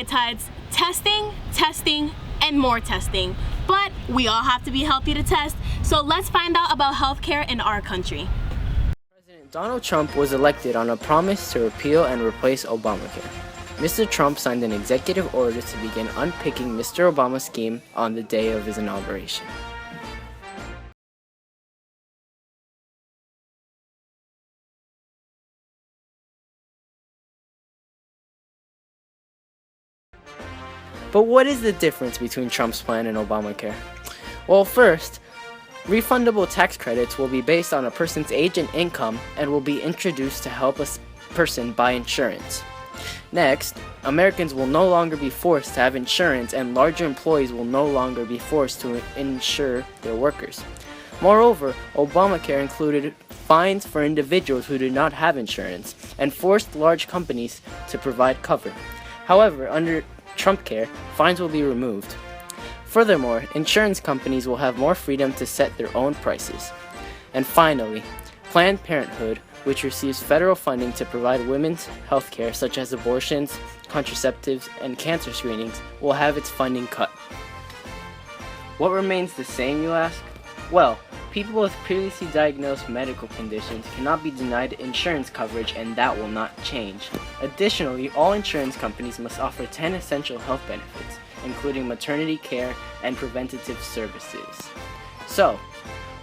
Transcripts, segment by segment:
high tides, testing, testing, and more testing. But we all have to be healthy to test, so let's find out about healthcare in our country. President Donald Trump was elected on a promise to repeal and replace Obamacare. Mr. Trump signed an executive order to begin unpicking Mr. Obama's scheme on the day of his inauguration. But what is the difference between Trump's plan and Obamacare? Well, first, refundable tax credits will be based on a person's age and income and will be introduced to help a person buy insurance. Next, Americans will no longer be forced to have insurance, and larger employees will no longer be forced to insure their workers. Moreover, Obamacare included fines for individuals who did not have insurance and forced large companies to provide cover. However, under Trumpcare, fines will be removed. Furthermore, insurance companies will have more freedom to set their own prices. And finally, Planned Parenthood, which receives federal funding to provide women's health care such as abortions, contraceptives, and cancer screenings, will have its funding cut. What remains the same, you ask? Well, people with previously diagnosed medical conditions cannot be denied insurance coverage, and that will not change. Additionally, all insurance companies must offer 10 essential health benefits, including maternity care and preventative services. So,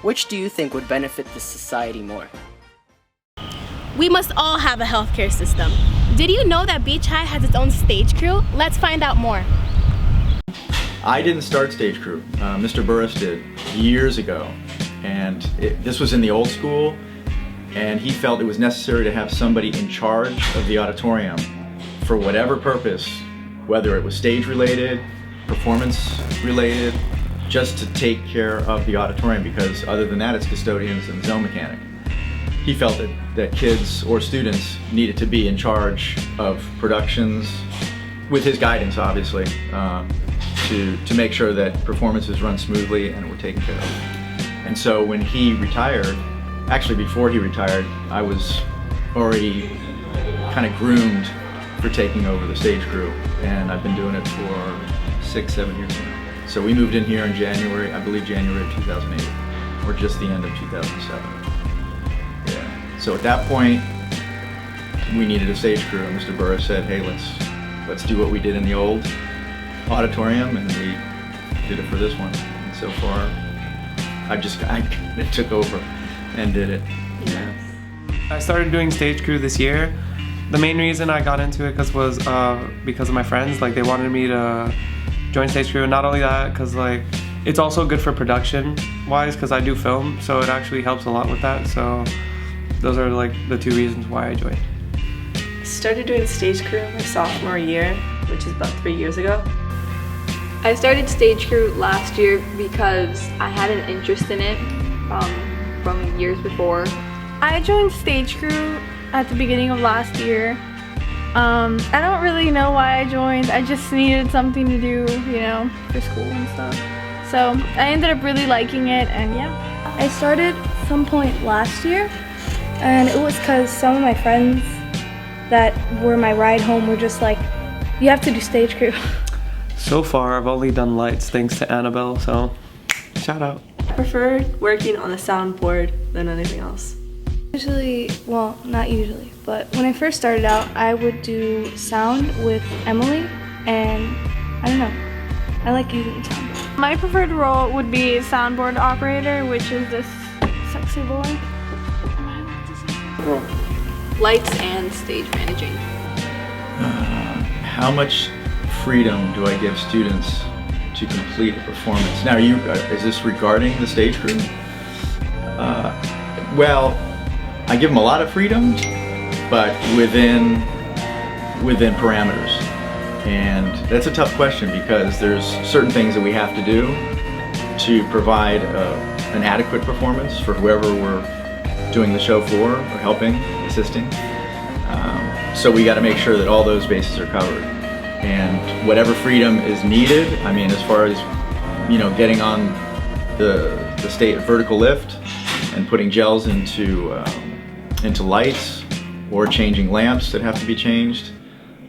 which do you think would benefit the society more? We must all have a healthcare system. Did you know that Beach High has its own stage crew? Let's find out more. I didn't start stage crew. Mr. Burris did years ago, and this was in the old school, and he felt it was necessary to have somebody in charge of the auditorium for whatever purpose, whether it was stage related, performance related, just to take care of the auditorium, because other than that it's custodians and zone mechanic. He felt that kids or students needed to be in charge of productions, with his guidance obviously, to make sure that performances run smoothly and were taken care of. And so when he retired, actually before he retired, I was already kind of groomed for taking over the stage crew, and I've been doing it for 6-7 years now. So we moved in here in January, I believe January of 2008, or just the end of 2007. Yeah. So at that point, we needed a stage crew, and Mr. Burris said, hey, let's do what we did in the old auditorium, and we did it for this one. And so far, I took over and did it. Yeah. I started doing stage crew this year. The main reason I got into it was because of my friends. Like, they wanted me to join stage crew, and not only that, because like it's also good for production wise, because I do film, so it actually helps a lot with that. So those are like the two reasons why I joined. I started doing stage crew my sophomore year, which is about 3 years ago. I started stage crew last year because I had an interest in it from years before. I joined stage crew at the beginning of last year. I don't really know why I joined. I just needed something to do, for school and stuff. So I ended up really liking it, and yeah. I started some point last year, and it was because some of my friends that were my ride home were just like, you have to do stage crew. So far, I've only done lights thanks to Annabelle, so shout out. I prefer working on the soundboard than anything else. Usually, well, not usually, but when I first started out, I would do sound with Emily, and I don't know, I like using soundboard. My preferred role would be soundboard operator, which is this sexy boy. Lights and stage managing. How much freedom do I give students to complete a performance? Now, is this regarding the stage crew? Well, I give them a lot of freedom, but within parameters. And that's a tough question, because there's certain things that we have to do to provide an adequate performance for whoever we're doing the show for, or helping, assisting. So we got to make sure that all those bases are covered. And whatever freedom is needed, I mean, as far as, getting on the state vertical lift and putting gels into lights, or changing lamps that have to be changed,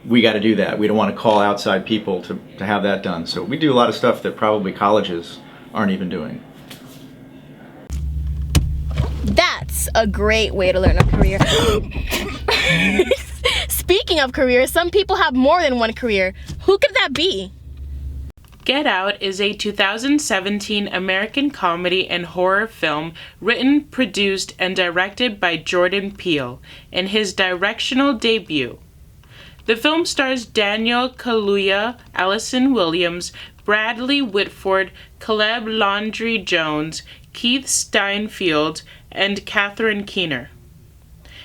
we got to do that. We don't want to call outside people to have that done. So we do a lot of stuff that probably colleges aren't even doing. That's a great way to learn a career. Speaking of careers, some people have more than one career. Who could that be? Get Out is a 2017 American comedy and horror film written, produced, and directed by Jordan Peele in his directorial debut. The film stars Daniel Kaluuya, Allison Williams, Bradley Whitford, Caleb Landry Jones, Keith Steinfeld, and Catherine Keener.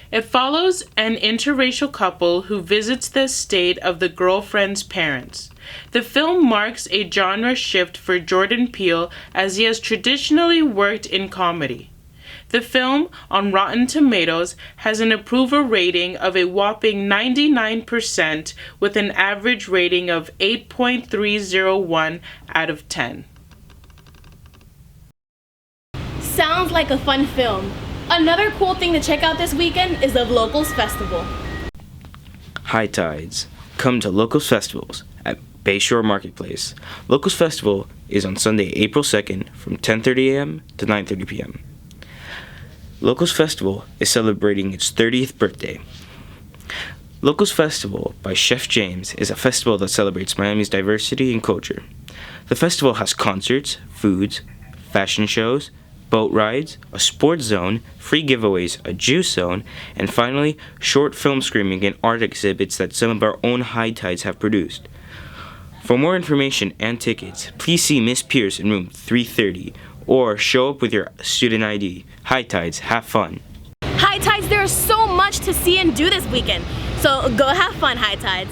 It follows an interracial couple who visits the estate of the girlfriend's parents. The film marks a genre shift for Jordan Peele as he has traditionally worked in comedy. The film, on Rotten Tomatoes, has an approval rating of a whopping 99% with an average rating of 8.301 out of 10. Sounds like a fun film. Another cool thing to check out this weekend is the Locals Festival. High tides. Come to Locals Festivals at Bayshore Marketplace. Locals Festival is on Sunday, April 2nd from 10:30 a.m. to 9:30 p.m. Locals Festival is celebrating its 30th birthday. Locals Festival by Chef James is a festival that celebrates Miami's diversity and culture. The festival has concerts, foods, fashion shows, boat rides, a sports zone, free giveaways, a juice zone, and finally, short film screening and art exhibits that some of our own High Tides have produced. For more information and tickets, please see Miss Pierce in room 330 or show up with your student ID. High Tides, have fun. High Tides, there is so much to see and do this weekend. So go have fun, High Tides.